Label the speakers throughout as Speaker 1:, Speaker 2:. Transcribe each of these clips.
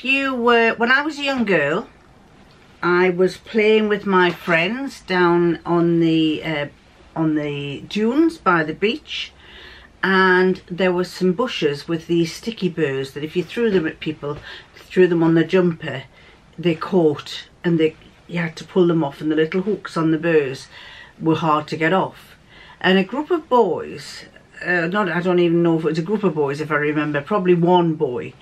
Speaker 1: when I was a young girl, I was playing with my friends down on the dunes by the beach, and there were some bushes with these sticky burrs that if you threw them at people, threw them on the jumper, they caught, and you had to pull them off, and the little hooks on the burrs were hard to get off. And a group of boys, I don't even know if it was a group of boys, if I remember, probably one boy,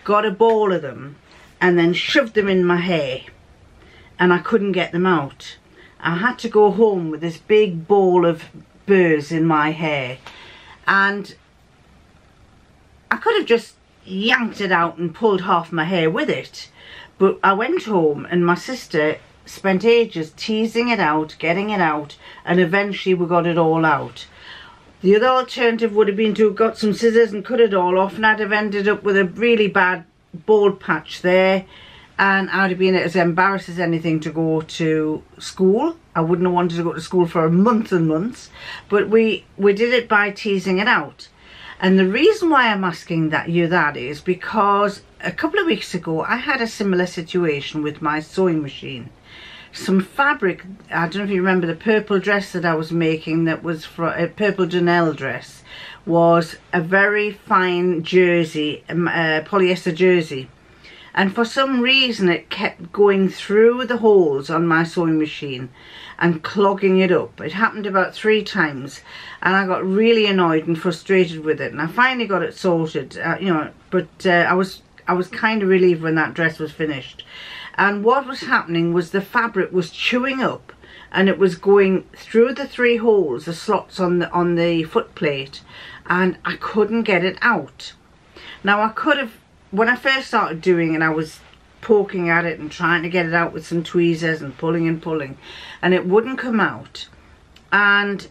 Speaker 1: got a ball of them and then shoved them in my hair, and I couldn't get them out. I had to go home with this big ball of burrs in my hair, and I could have just yanked it out and pulled half my hair with it, but I went home and my sister spent ages teasing it out, getting it out, and eventually we got it all out. The other alternative would have been to have got some scissors and cut it all off, and I'd have ended up with a really bad bald patch there, and I'd have been as embarrassed as anything to go to school. I wouldn't have wanted to go to school for months and months, but we did it by teasing it out. And the reason why I'm asking that is because a couple of weeks ago I had a similar situation with my sewing machine. Some fabric, I don't know if you remember the purple dress that I was making, that was for a purple Janelle dress, was a very fine jersey, polyester jersey, and for some reason it kept going through the holes on my sewing machine and clogging it up. It happened about 3 times, and I got really annoyed and frustrated with it, and I finally got it sorted, you know, but I was kind of relieved when that dress was finished. And what was happening was the fabric was chewing up, and it was going through the 3 holes, the slots on the foot plate, and I couldn't get it out. Now I could have, when I first started doing it, I was poking at it and trying to get it out with some tweezers and pulling, and it wouldn't come out. And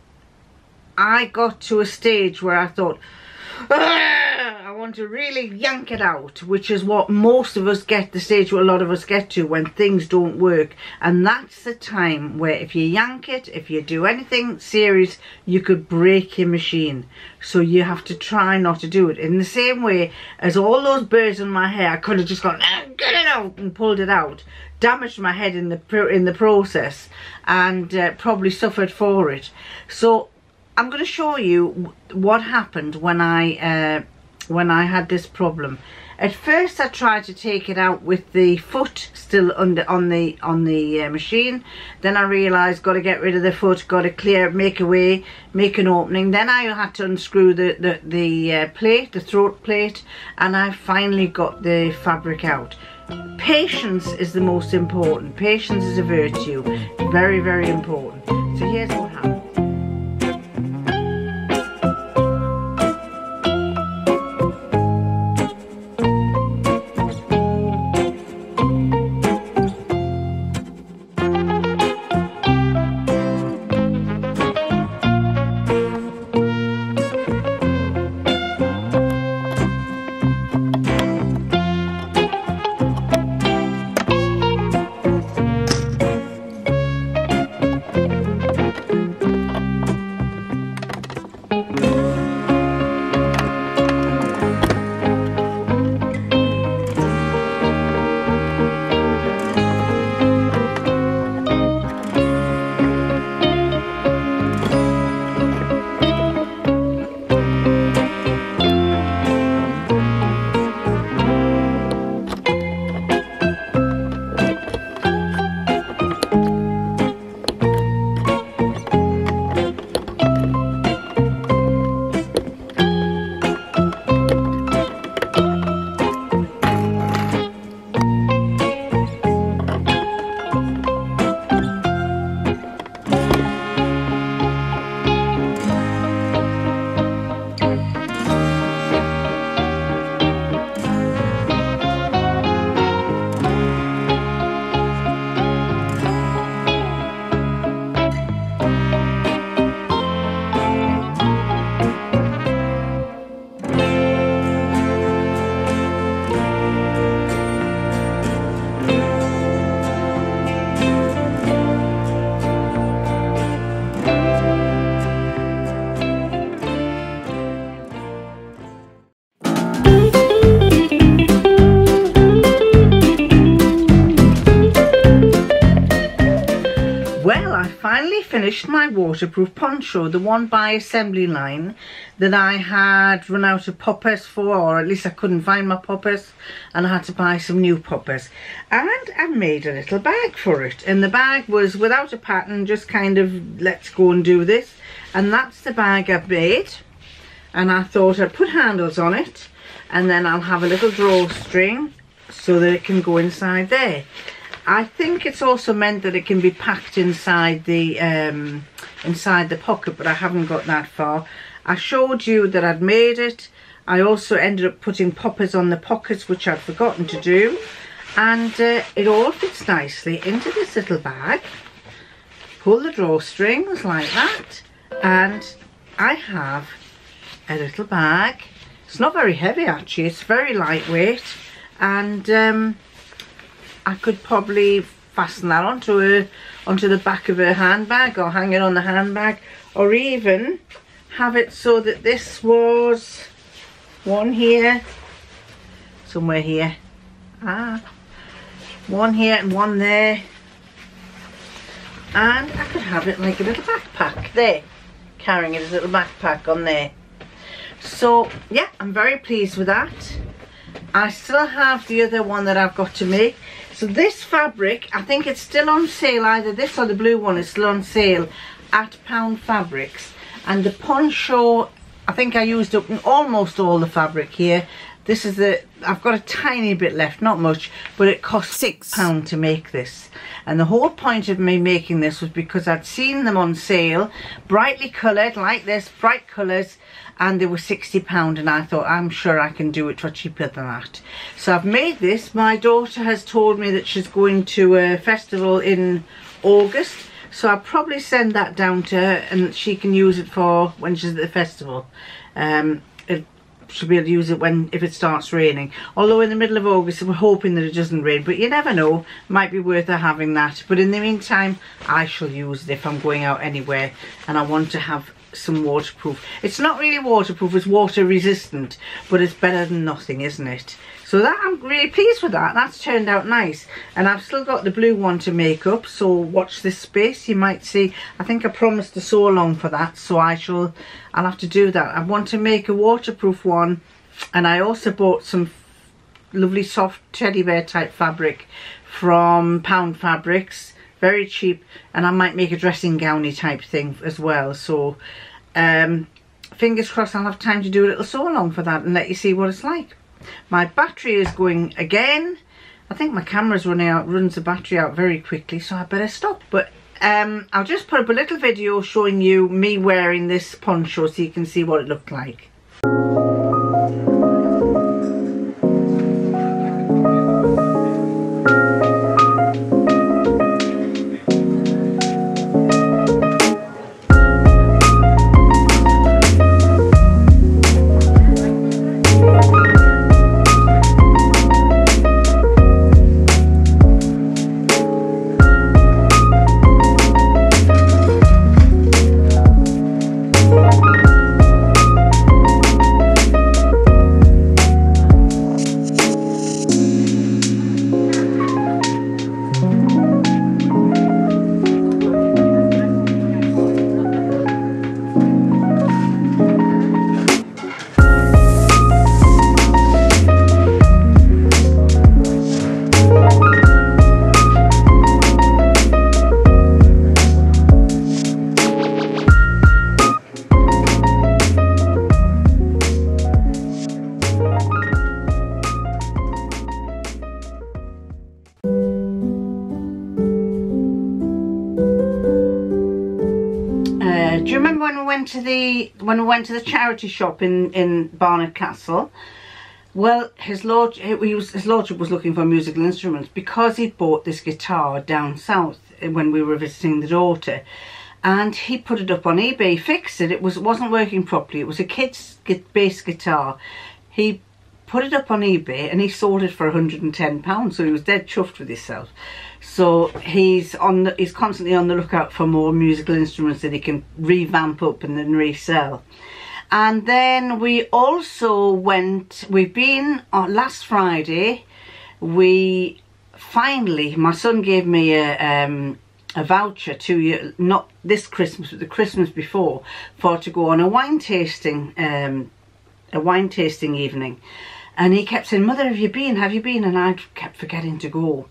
Speaker 1: I got to a stage where I thought, I want to really yank it out, which is what most of us get, the stage where a lot of us get to when things don't work. And that's the time where if you yank it, if you do anything serious, you could break your machine. So you have to try not to do it. In the same way as all those burrs in my hair, I could have just gone, get it out, and pulled it out, damaged my head in the process, and probably suffered for it. So I'm going to show you what happened when I had this problem. At first I tried to take it out with the foot still on the machine. Then I realised, got to get rid of the foot, got to clear, make a way, make an opening. Then I had to unscrew the plate, the throat plate, and I finally got the fabric out. Patience is the most important. Patience is a virtue. Very, very important. So here's what happened. nearly finished my waterproof poncho, the one by assembly line that I had run out of poppers for, or at least I couldn't find my poppers and I had to buy some new poppers. And I made a little bag for it, and the bag was without a pattern, just kind of let's go and do this. And that's the bag I've made, and I thought I'd put handles on it and then I'll have a little drawstring so that it can go inside there. I think it's also meant that it can be packed inside the pocket, but I haven't got that far. I showed you that I'd made it. I also ended up putting poppers on the pockets, which I'd forgotten to do, and it all fits nicely into this little bag. Pull the drawstrings like that, and I have a little bag. It's not very heavy actually, it's very lightweight, and I could probably fasten that onto the back of her handbag, or hang it on the handbag, or even have it so that this was one here, somewhere here, one here and one there, and I could have it like a little backpack there, carrying it as a little backpack on there. So yeah, I'm very pleased with that. I still have the other one that I've got to make. So this fabric, I think it's still on sale, either this or the blue one is still on sale at Pound Fabrics. And the poncho, I think I used up almost all the fabric here. This is I've got a tiny bit left, not much, but it cost £6 to make this. And the whole point of me making this was because I'd seen them on sale, brightly coloured like this, bright colours, and they were £60, and I thought, I'm sure I can do it for cheaper than that. So I've made this. My daughter has told me that she's going to a festival in August, so I'll probably send that down to her and she can use it for when she's at the festival. She'll be able to use it if it starts raining. Although in the middle of August we're hoping that it doesn't rain, but you never know, might be worth her having that. But in the meantime, I shall use it if I'm going out anywhere and I want to have some waterproof. It's not really waterproof, it's water resistant, but it's better than nothing, isn't it? So that, I'm really pleased with that. That's turned out nice. And I've still got the blue one to make up, so watch this space. You might see, I think I promised to sew along for that, so I'll have to do that. I want to make a waterproof one, and I also bought some lovely soft teddy bear type fabric from Pound Fabrics, very cheap, and I might make a dressing gowny type thing as well. So fingers crossed I'll have time to do a little sew along for that and let you see what it's like. My battery is going again. I think my camera's runs the battery out very quickly, so I better stop. But I'll just put up a little video showing you me wearing this poncho so you can see what it looked like. Do you remember when we went to the charity shop in Barnard Castle? Well, his lordship was looking for musical instruments because he'd bought this guitar down south when we were visiting the daughter, and he put it up on eBay, fixed it. It wasn't working properly. It was a kid's bass guitar. He put it up on eBay and he sold it for £110, so he was dead chuffed with himself. So he's constantly on the lookout for more musical instruments that he can revamp up and then resell. And then we also we've been on last Friday, my son gave me a a voucher 2 years, not this Christmas, but the Christmas before, for to go on a wine tasting evening. And he kept saying, "Mother, have you been? Have you been?" And I kept forgetting to go.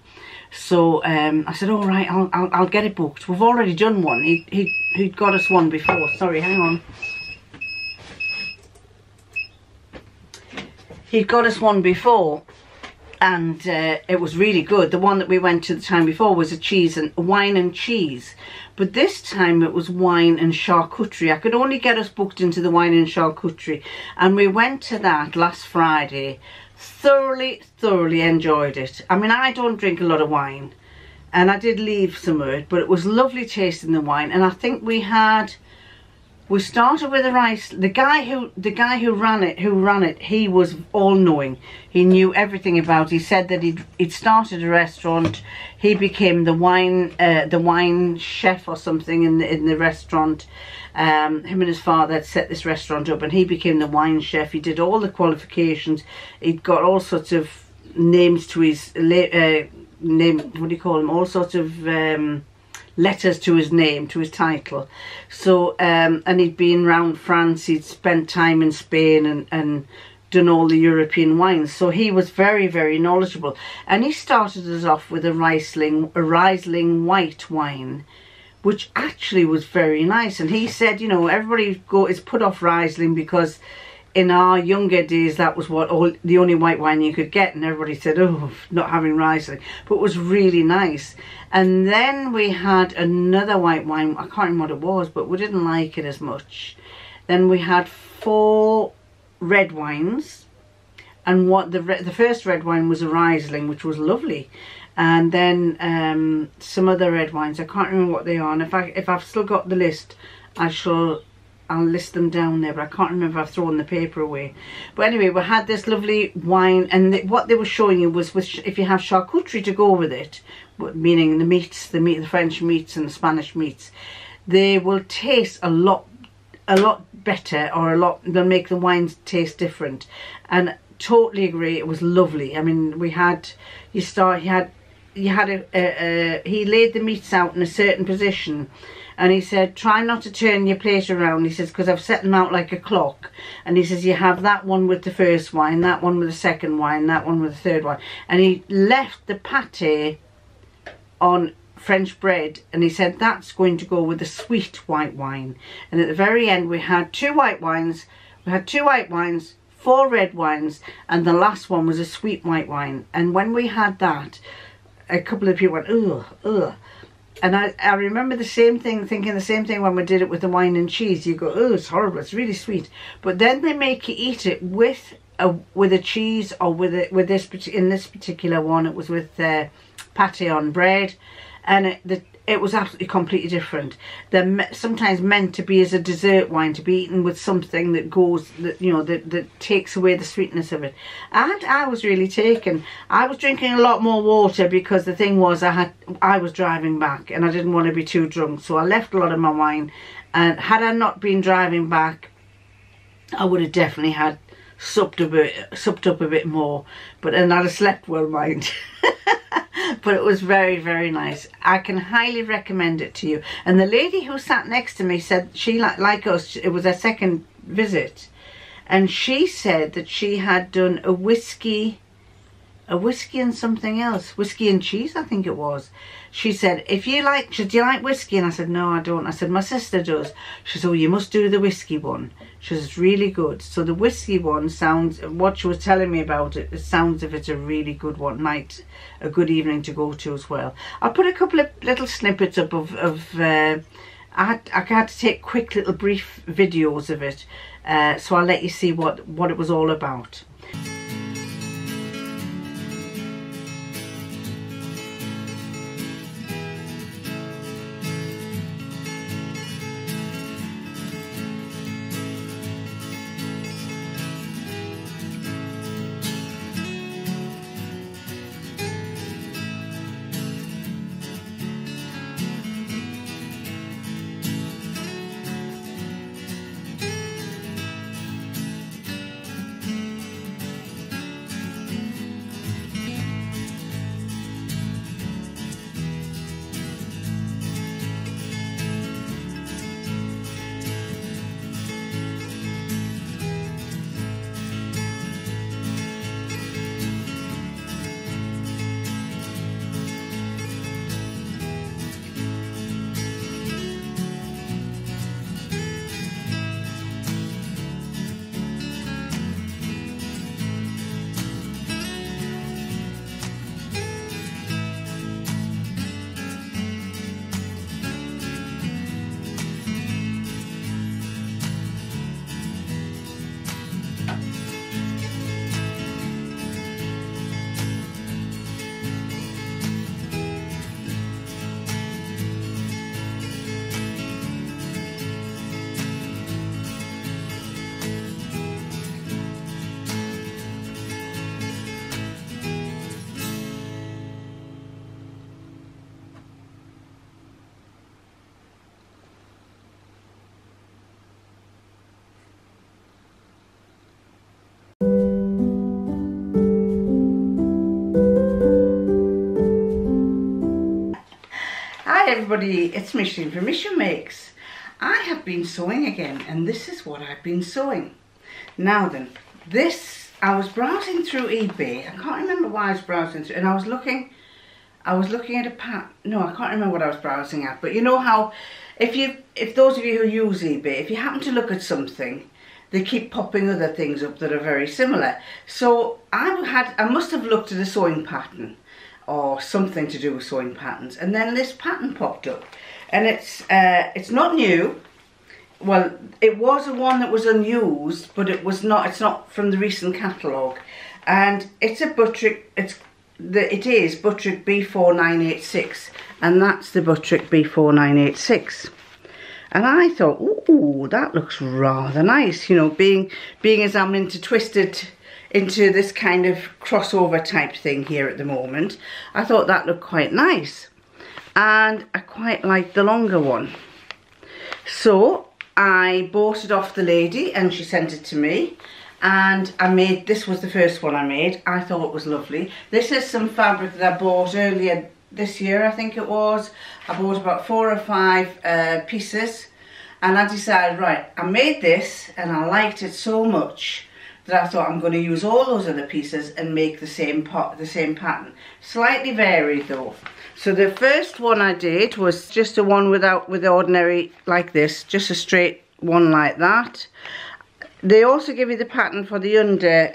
Speaker 1: So I said, "All right, I'll get it booked." We've already done one. He'd got us one before. Sorry, hang on. He'd got us one before, and it was really good. The one that we went to the time before was a wine and cheese, but this time it was wine and charcuterie. I could only get us booked into the wine and charcuterie, and we went to that last Friday. Thoroughly enjoyed it. I mean, I don't drink a lot of wine, and I did leave some of it, but it was lovely tasting the wine. And I think we started with the rice. The guy who ran it, he was all knowing. He knew everything about it. He said that he'd started a restaurant. He became the wine chef or something in the restaurant. Him and his father had set this restaurant up, and he became the wine chef. He did all the qualifications. He'd got all sorts of names to his name. What do you call them? All sorts of letters to his name, to his title. So and he'd been around France. He'd spent time in Spain and done all the European wines. So he was very knowledgeable. And he started us off with a Riesling white wine, which actually was very nice. And he said, you know, everybody is put off Riesling because in our younger days that was the only white wine you could get, and everybody said, "Oh, not having Riesling." But it was really nice. And then we had another white wine. I can't remember what it was, but we didn't like it as much. Then we had 4 red wines, and the first red wine was a Riesling, which was lovely. And then some other red wines. I can't remember what they are. And if I've still got the list, I'll list them down there. But I can't remember if I've thrown the paper away. But anyway, we had this lovely wine, and what they were showing you was if you have charcuterie to go with it, meaning the meats, the French meats and the Spanish meats, they will taste a lot better, or they'll make the wines taste different. And totally agree, it was lovely. I mean, he laid the meats out in a certain position, and he said, "Try not to turn your plate around." He says, "Because I've set them out like a clock." And he says, "You have that one with the first wine, that one with the second wine, that one with the third wine." And he left the pate on French bread, and he said that's going to go with the sweet white wine. And at the very end we had 2 white wines. We had 2 white wines, 4 red wines, and the last one was a sweet white wine. And when we had that, a couple of people went, "Ugh." And I remember thinking the same thing when we did it with the wine and cheese. You go, "Oh, it's horrible, it's really sweet." But then they make you eat it with a cheese, or in this particular one, it was with pate on bread, and it was absolutely completely different. They're sometimes meant to be as a dessert wine, to be eaten with something that takes away the sweetness of it. And I was really taken. I was drinking a lot more water, because the thing was I was driving back and I didn't want to be too drunk, so I left a lot of my wine. And had I not been driving back, I would have definitely had supped up a bit more, and I'd have slept well, mind. But it was very nice. I can highly recommend it to you. And the lady who sat next to me said she, like us, it was her second visit, and she said that she had done a whiskey and something else, whiskey and cheese, I think it was. She said, "Do you like whiskey?" And I said, "No, I don't." I said, "My sister does." She said, "Oh, you must do the whiskey one." She says, "It's really good." So the whiskey one sounds, what she was telling me about it, it sounds if it's a really good one, a good evening to go to as well. I'll put a couple of little snippets up of I had to take quick little brief videos of it, so I'll let you see what it was all about. Hi everybody, it's Micheline from Micheline Makes. I have been sewing again, and this is what I've been sewing. Now then, this, I was browsing through eBay. I can't remember why I was browsing through, and I was looking at a pattern. No, I can't remember what I was browsing at, but you know how, if those of you who use eBay, if you happen to look at something, they keep popping other things up that are very similar. So I must have looked at a sewing pattern, or something to do with sewing patterns, and then this pattern popped up, and it's not new. Well, it was a one that was unused, but it's not from the recent catalogue, and it's a Butterick. It is Butterick B4986, and that's the Butterick B4986. And I thought, ooh, that looks rather nice, you know, being as I'm into this kind of crossover type thing here at the moment. I thought that looked quite nice, and I quite liked the longer one. So I bought it off the lady and she sent it to me, and this was the first one I made. I thought it was lovely. This is some fabric that I bought earlier this year, I think it was. I bought about 4 or 5 pieces, and I decided, right, I made this and I liked it so much that I thought I'm going to use all those other pieces and make the same pattern. Slightly varied though. So the first one I did was just a one with ordinary like this, just a straight one like that. They also give you the pattern for the under,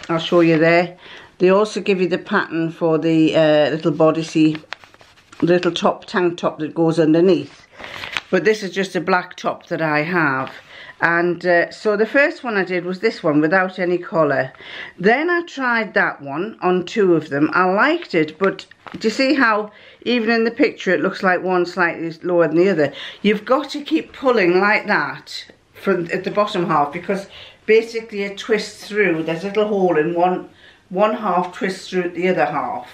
Speaker 1: I'll show you there. They also give you the pattern for the little bodicy, little tank top that goes underneath. But this is just a black top that I have. And so the first one I did was this one without any collar. Then I tried that one on 2 of them. I liked it, but do you see how even in the picture it looks like one slightly lower than the other? You've got to keep pulling like that at the bottom half, because basically it twists through. There's a little hole in one half, twists through the other half.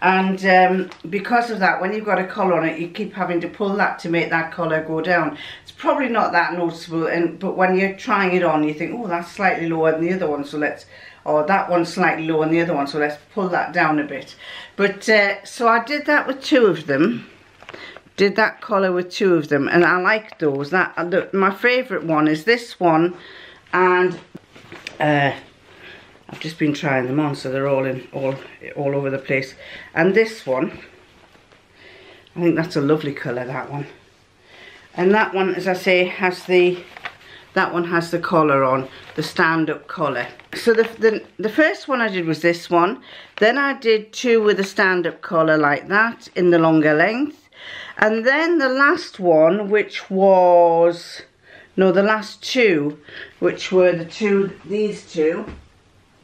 Speaker 1: And because of that, when you've got a collar on it, you keep having to pull that to make that collar go down. It's probably not that noticeable, but when you're trying it on, you think, oh, that's slightly lower than the other one, so or that one's slightly lower than the other one, so let's pull that down a bit. But so I did that with 2 of them. Did that collar with 2 of them, and I liked those. My favourite one is this one, and I've just been trying them on, so they're all over the place. And this one, I think that's a lovely colour, that one. And that one, as I say, that one has the collar on, the stand-up collar. So the first one I did was this one. Then I did 2 with a stand-up collar like that in the longer length. And then the last one, which was, no, the last 2, which were these two.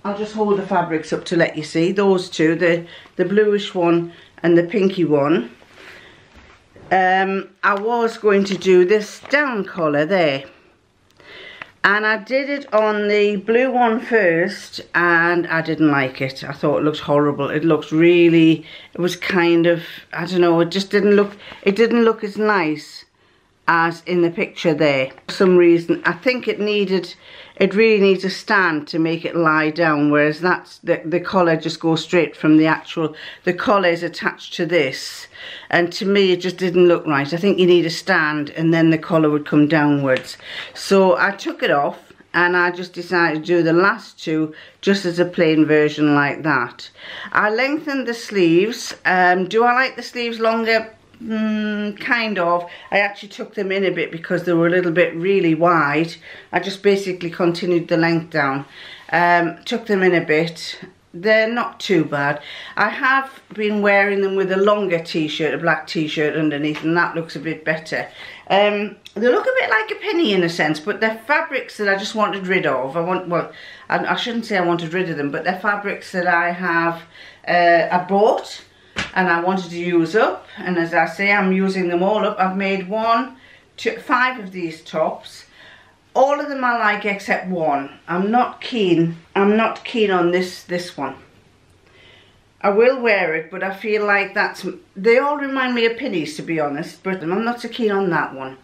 Speaker 1: I'll just hold the fabrics up to let you see. Those 2, the bluish one and the pinky one. I was going to do this down collar there. And I did it on the blue one first, and I didn't like it. I thought it looked horrible. It looked really, it was kind of, I don't know, it didn't look as nice as in the picture there. For some reason, I think it really needs a stand to make it lie down, whereas the collar just goes straight from the collar is attached to this, and to me it just didn't look right. I think you need a stand, and then the collar would come downwards. So I took it off, and I just decided to do the last 2 just as a plain version like that. I lengthened the sleeves. Do I like the sleeves longer? Kind of. I actually took them in a bit because they were a little bit really wide. I just basically continued the length down. Took them in a bit. They're not too bad. I have been wearing them with a longer t-shirt, a black t-shirt underneath, and that looks a bit better. They look a bit like a penny in a sense, but they're fabrics that I just wanted rid of. I shouldn't say I wanted rid of them, but they're fabrics that I bought and I wanted to use up, and as I say, I'm using them all up. I've made 1, 2, 5 of these tops. All of them I like except one. I'm not keen on this one. I will wear it, but I feel like they all remind me of pinnies, to be honest, but I'm not so keen on that one.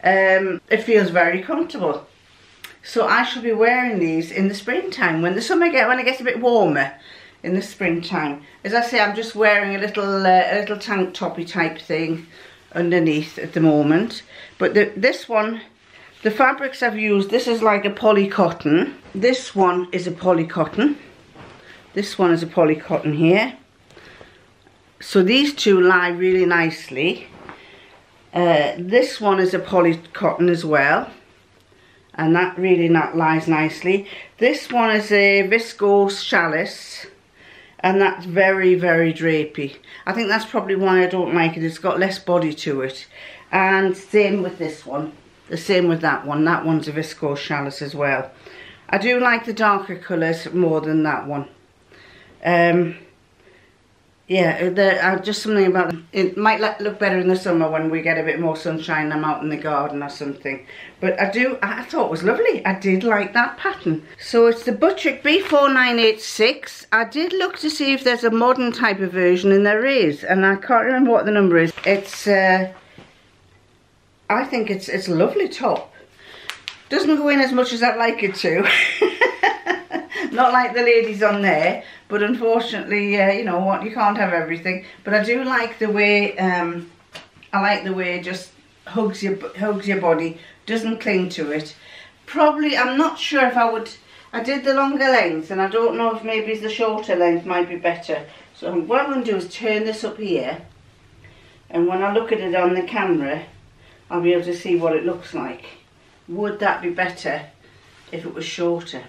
Speaker 1: It feels very comfortable. So I shall be wearing these in the springtime when it gets a bit warmer. in the springtime. As I say, I'm just wearing a little tank toppy type thing underneath at the moment. But this one, the fabrics I've used, this is like a poly cotton. This one is a poly cotton. This one is a poly cotton here. So these two lie really nicely. This one is a poly cotton as well, and that really lies nicely. This one is a viscose challis, and that's very, very drapey. I think that's probably why I don't like it. It's got less body to it. And same with this one. The same with that one. That one's a viscose challis as well. I do like the darker colours more than that one. Yeah, just something about them. It might look better in the summer when we get a bit more sunshine. I'm out in the garden or something. But I thought it was lovely. I did like that pattern. So it's the Butterick B4986. I did look to see if there's a modern type of version, and there is. And I can't remember what the number is. It's, I think it's a lovely top. Doesn't go in as much as I'd like it to. Not like the ladies on there, but unfortunately, you know what, you can't have everything. But I do like the way, I like the way it just hugs your body, doesn't cling to it. Probably, I'm not sure if I did the longer length, and I don't know if maybe the shorter length might be better. So what I'm going to do is turn this up here, and when I look at it on the camera, I'll be able to see what it looks like. Would that be better if it was shorter?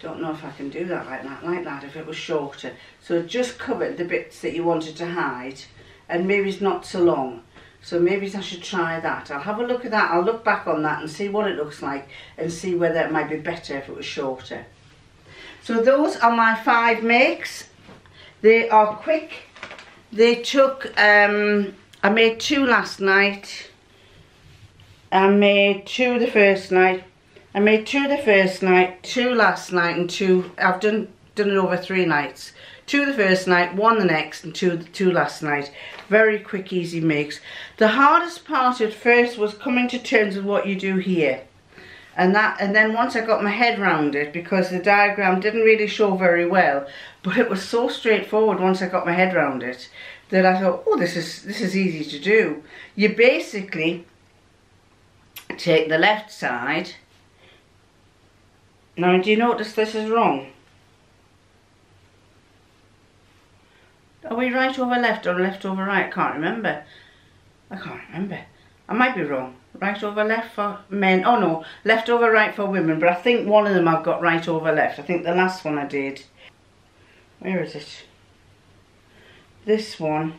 Speaker 1: Don't know if I can do that like that if it was shorter. So it just covered the bits that you wanted to hide, and maybe it's not so long. So maybe I should try that. I'll have a look at that. I'll look back on that and see what it looks like, and see whether it might be better if it was shorter. So those are my 5 makes. They are quick. They took, I made 2 last night. I made 2 the first night. I made 2 the first night, 2 last night, and 2, I've done it over 3 nights. 2 the first night, 1 the next, and 2 last night. Very quick, easy makes. The hardest part at first was coming to terms with what you do here. And then once I got my head round it, because the diagram didn't really show very well, but it was so straightforward once I got my head round it, that I thought, oh, this is easy to do. You basically take the left side. Now, do you notice this is wrong? Are we right over left or left over right? I can't remember. I might be wrong. Right over left for men. Oh no, left over right for women. But I think one of them I've got right over left. I think the last one I did. Where is it? This one.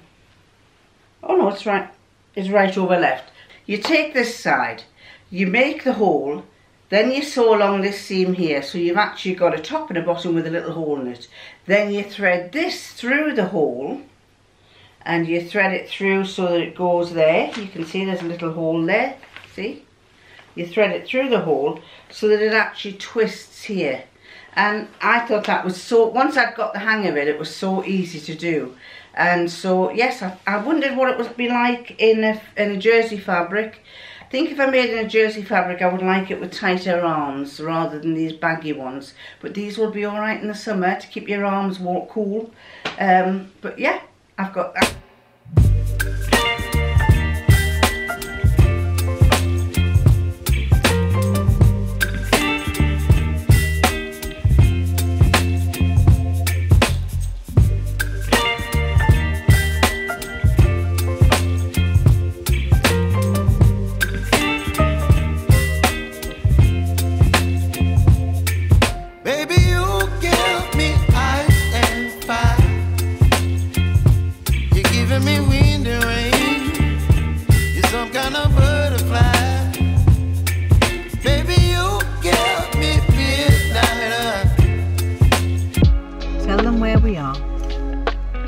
Speaker 1: Oh no, it's right. It's right over left. You take this side. You make the hole. Then you sew along this seam here, so you've actually got a top and a bottom with a little hole in it. Then you thread this through the hole, and you thread it through so that it goes there. You can see there's a little hole there, see? You thread it through the hole so that it actually twists here. And I thought that was so, once I'd got the hang of it, it was so easy to do. And so, yes, I wondered what it would be like in a jersey fabric. I think if I made it in a jersey fabric, I would like it with tighter arms rather than these baggy ones. But these will be all right in the summer to keep your arms cool. But yeah, I've got that.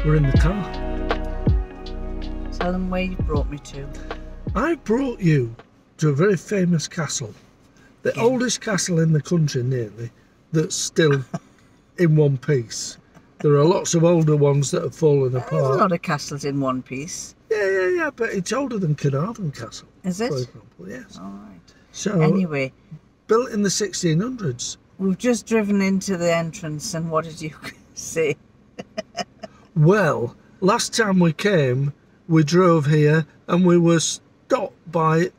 Speaker 2: We're in the car.
Speaker 1: Tell them where you brought me to.
Speaker 2: I brought you to a very famous castle. The oldest castle in the country, nearly, that's still in one piece. There are lots of older ones that have fallen apart.
Speaker 1: There's a lot of castles in one piece.
Speaker 2: Yeah, but it's older than Carnarvon Castle.
Speaker 1: Is it?
Speaker 2: For example, yes.
Speaker 1: All right.
Speaker 2: So,
Speaker 1: anyway,
Speaker 2: built in the 1600s.
Speaker 1: we've just driven into the entrance, and what did you say.
Speaker 2: Well, last time we came, we drove here and we were stopped by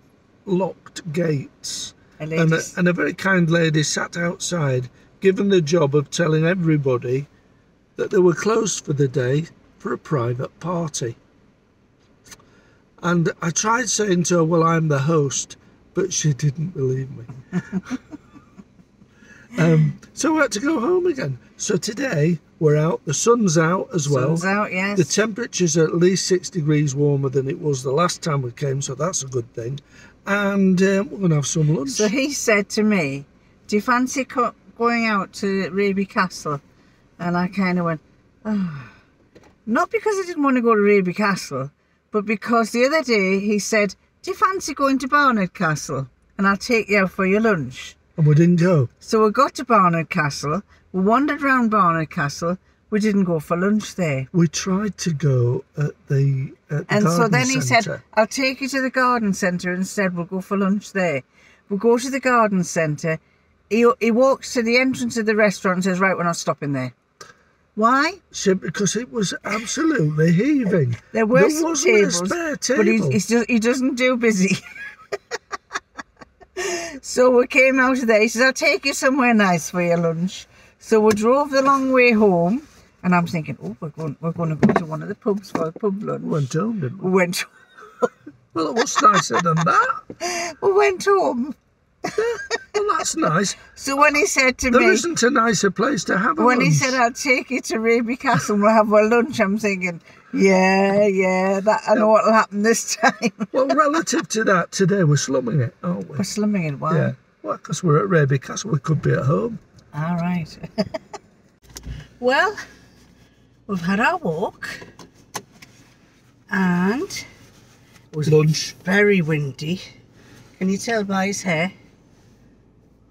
Speaker 2: locked gates. And a very kind lady sat outside, given the job of telling everybody that they were closed for the day for a private party. And I tried saying to her, well, I'm the host, but she didn't believe me. So we had to go home again. So today we're out, the sun's out as well.
Speaker 1: Sun's out, yes.
Speaker 2: The temperature's at least 6 degrees warmer than it was the last time we came, so that's a good thing. And we're going to have some lunch.
Speaker 1: So he said to me, do you fancy going out to Raby Castle? And I kind of went, oh. Not because I didn't want to go to Raby Castle, but because the other day he said, do you fancy going to Barnard Castle? And I'll take you out for your lunch.
Speaker 2: And we didn't go.
Speaker 1: So we got to Barnard Castle, we wandered around Barnard Castle, we didn't go for lunch there.
Speaker 2: We tried to go at the
Speaker 1: and so then he
Speaker 2: centre.
Speaker 1: said, I'll take you to the garden centre instead, we'll go for lunch there. We'll go to the garden centre. He walks to the entrance of the restaurant and says, right, we're not stopping there. Why?
Speaker 2: Because it was absolutely heaving.
Speaker 1: There wasn't
Speaker 2: tables, a spare table.
Speaker 1: But he doesn't do busy. So we came out of there. He says, I'll take you somewhere nice for your lunch. So we drove the long way home, and I'm thinking, oh, we're going to go to one of the pubs for a pub lunch.
Speaker 2: We went home, didn't we?
Speaker 1: We went home.
Speaker 2: Well, it was nicer than that.
Speaker 1: We went home.
Speaker 2: Well, that's nice.
Speaker 1: So when he said to me...
Speaker 2: There isn't a nicer place to have a
Speaker 1: When
Speaker 2: lunch.
Speaker 1: he said, I'll take you to Raby Castle and we'll have our lunch, I'm thinking, yeah, that I know what'll happen this time.
Speaker 2: Well, relative to that, today we're slumming it, aren't we?
Speaker 1: We're slumming it, why?
Speaker 2: Yeah. Well, because we're at Raby Castle, we could be at home.
Speaker 1: All right. Well, we've had our walk and it was
Speaker 2: lunch.
Speaker 1: Very windy. Can you tell by his hair?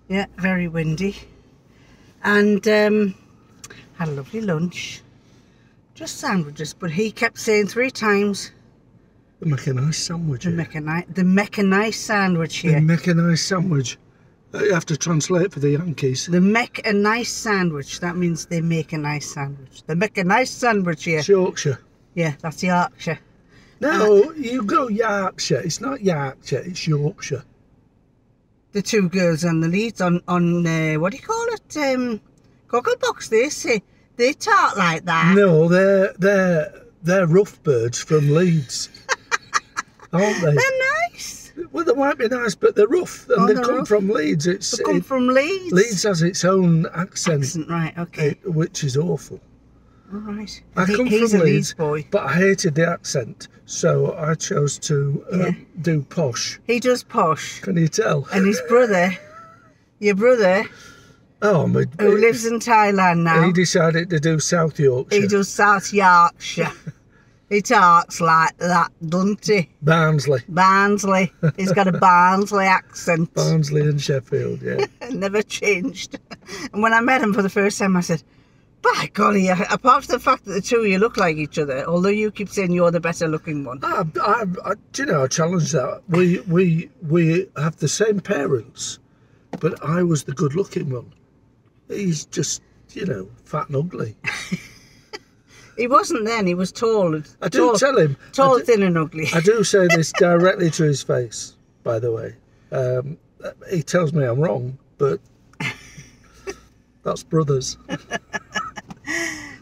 Speaker 1: Yeah, very windy. And had a lovely lunch. Just sandwiches, but he kept saying 3 times.
Speaker 2: The mechanized sandwich.
Speaker 1: The mechanized sandwich here.
Speaker 2: The mechanized sandwich. You have to translate for the Yankees.
Speaker 1: The mechanized sandwich. That means they make a nice sandwich. The mechanized sandwich here.
Speaker 2: Yorkshire.
Speaker 1: Yeah, that's Yorkshire.
Speaker 2: No, you go Yorkshire. It's not Yorkshire, it's Yorkshire.
Speaker 1: The 2 girls on the Leeds on what do you call it? Gogglebox, they say. They talk like that.
Speaker 2: No, they're rough birds from Leeds. Aren't they?
Speaker 1: They're nice.
Speaker 2: Well, they might be nice, but they're rough. And they come from Leeds.
Speaker 1: They come from Leeds?
Speaker 2: Leeds has its own accent.
Speaker 1: Right, okay.
Speaker 2: Which is awful.
Speaker 1: All right.
Speaker 2: He's
Speaker 1: a Leeds boy.
Speaker 2: But I hated the accent, so I chose to do posh.
Speaker 1: He does posh.
Speaker 2: Can you tell?
Speaker 1: And his brother, your brother,
Speaker 2: who
Speaker 1: lives in Thailand now.
Speaker 2: He decided to do South Yorkshire.
Speaker 1: He does South Yorkshire. He talks like that, doesn't he?
Speaker 2: Barnsley.
Speaker 1: He's got a Barnsley accent.
Speaker 2: Barnsley and Sheffield, yeah.
Speaker 1: Never changed. And when I met him for the first time, I said, by golly, apart from the fact that the 2 of you look like each other, although you keep saying you're the better looking one.
Speaker 2: Do you know, I challenge that. We have the same parents, but I was the good looking one. He's just, fat and ugly.
Speaker 1: He wasn't then, he was tall.
Speaker 2: Tell him.
Speaker 1: Tall, thin and ugly.
Speaker 2: I do say this directly to his face, by the way. He tells me I'm wrong, but that's brothers.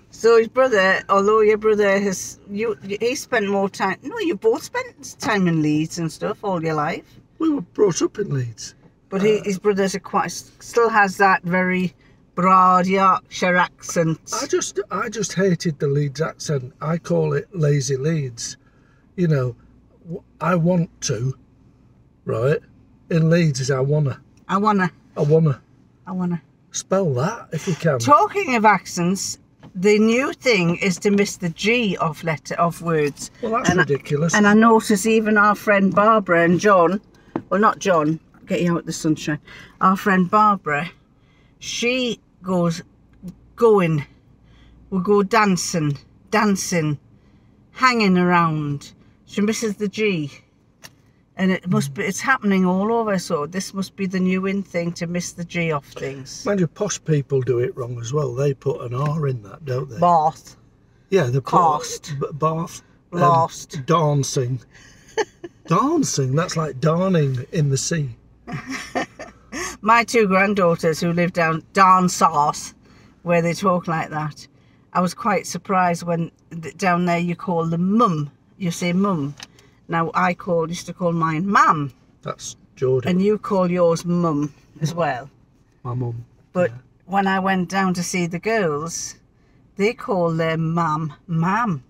Speaker 1: So his brother, although your brother he spent more time, no, you both spent time in Leeds and stuff all your life.
Speaker 2: We were brought up in Leeds.
Speaker 1: But his brother still has that very broad Yorkshire accent.
Speaker 2: I just hated the Leeds accent. I call it lazy Leeds. I want to, right? In Leeds is I wanna.
Speaker 1: I wanna.
Speaker 2: Spell that if you can.
Speaker 1: Talking of accents, the new thing is to miss the G off words.
Speaker 2: Well, that's ridiculous.
Speaker 1: And I notice even our friend Barbara and John, well, not John, get you out the sunshine. Our friend Barbara, she goes going, we go dancing, hanging around. She misses the G. And it must be, it's happening all over, so this must be the new in thing to miss the G off things.
Speaker 2: Mind you, posh people do it wrong as well. They put an R in that, don't they?
Speaker 1: Bath.
Speaker 2: Yeah, the
Speaker 1: Cast.
Speaker 2: Bath.
Speaker 1: Blast.
Speaker 2: Dancing. Dancing, that's like darning in the sea.
Speaker 1: My two granddaughters who live down south, where they talk like that, I was quite surprised when down there you call them mum. You say mum. Now I used to call mine mam.
Speaker 2: That's Jordan.
Speaker 1: And you call yours mum as well.
Speaker 2: My mum.
Speaker 1: But
Speaker 2: yeah.
Speaker 1: when I went down to see the girls, they call their mam mam.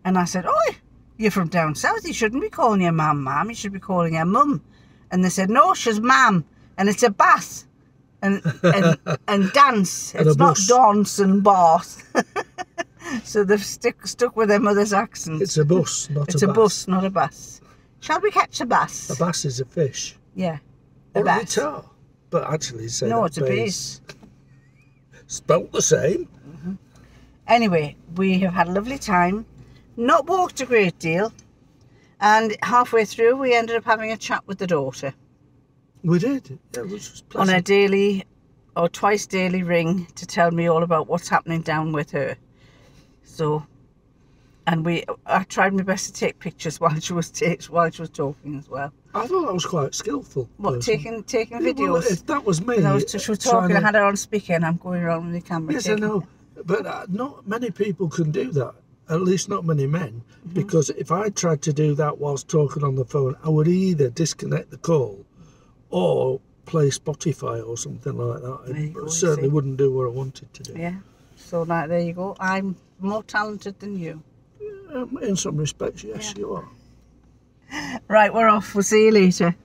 Speaker 1: And I said, "Oh, you're from down south. You shouldn't be calling your mam mam. You should be calling her mum." And they said, "No, she's mam, and it's a bath and dance.
Speaker 2: And
Speaker 1: it's not
Speaker 2: bus.
Speaker 1: dance and bath." So they've stuck with their mother's accent.
Speaker 2: It's a bus, not a bass.
Speaker 1: It's a bus, not a bass. Shall we catch a bass?
Speaker 2: A bass is a fish.
Speaker 1: Yeah.
Speaker 2: Or a guitar. But actually, say
Speaker 1: no,
Speaker 2: that
Speaker 1: it's a bass.
Speaker 2: Spelt the same.
Speaker 1: Mm-hmm. Anyway, we have had a lovely time. Not walked a great deal. And halfway through, we ended up having a chat with the daughter.
Speaker 2: We did. Yeah, it was pleasant.
Speaker 1: On a daily or twice daily ring to tell me all about what's happening down with her. So, and I tried my best to take pictures while she was talking as well.
Speaker 2: I thought that was quite skillful.
Speaker 1: What,
Speaker 2: person.
Speaker 1: taking videos?
Speaker 2: Well, if that was me,
Speaker 1: she was talking, I had her on speaker and I'm going around with the camera.
Speaker 2: Yes, I know. But not many people can do that. At least not many men. Mm-hmm. Because if I tried to do that whilst talking on the phone, I would either disconnect the call or play Spotify or something like that. It certainly wouldn't do what I wanted to do.
Speaker 1: Yeah. So there you go. I'm more talented than you.
Speaker 2: In some respects, yes, you are.
Speaker 1: Right, we're off. We'll see you later.